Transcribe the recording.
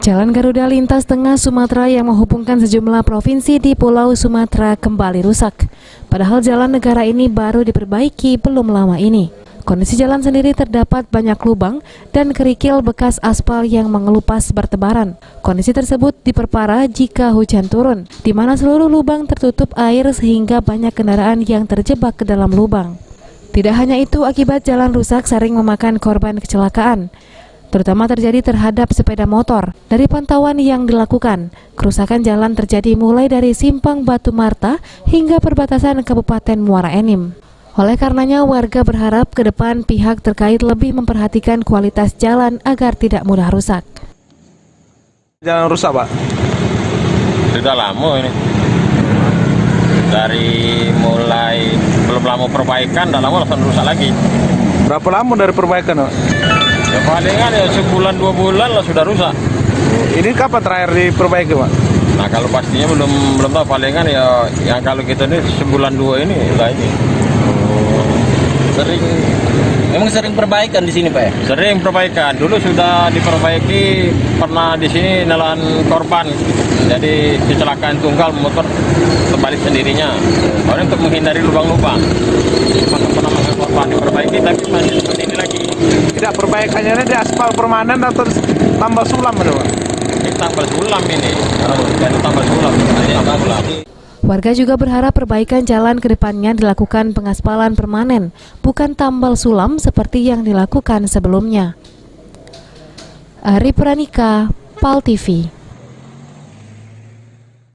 Jalan Garuda lintas tengah Sumatera yang menghubungkan sejumlah provinsi di Pulau Sumatera kembali rusak. Padahal jalan negara ini baru diperbaiki belum lama ini. Kondisi jalan sendiri terdapat banyak lubang dan kerikil bekas aspal yang mengelupas bertebaran. Kondisi tersebut diperparah jika hujan turun, di mana seluruh lubang tertutup air sehingga banyak kendaraan yang terjebak ke dalam lubang. Tidak hanya itu, akibat jalan rusak sering memakan korban kecelakaan, terutama terjadi terhadap sepeda motor. Dari pantauan yang dilakukan, kerusakan jalan terjadi mulai dari Simpang Batu Marta hingga perbatasan Kabupaten Muara Enim. Oleh karenanya, warga berharap ke depan pihak terkait lebih memperhatikan kualitas jalan agar tidak mudah rusak. Jalan rusak, Pak? Sudah lama ini. Dari mulai belum lama perbaikan, tidak lama langsung rusak lagi. Berapa lama dari perbaikan, Pak? Ya palingan ya sebulan 2 bulan lah sudah rusak. Ini kapan terakhir diperbaiki, Pak? Nah kalau pastinya belum tahu, palingan ya yang kalau kita ini sebulan 2 ini lah ini. Memang sering perbaikan di sini, Pak ya? Sering perbaikan. Dulu sudah diperbaiki, pernah di sini nelan korban. Jadi kecelakaan tunggal motor terbalik sendirinya. Soalnya untuk menghindari lubang-lubang. Pernah makan korban diperbaiki, tapi masih seperti ini lagi. Tidak, perbaikannya di aspal permanen atau tambal sulam, Pak? Ini tambal sulam ini. Jadi tambal sulam. Tambal sulam. Warga juga berharap perbaikan jalan ke depannya dilakukan pengaspalan permanen, bukan tambal sulam seperti yang dilakukan sebelumnya. Ari Pranika, PAL TV.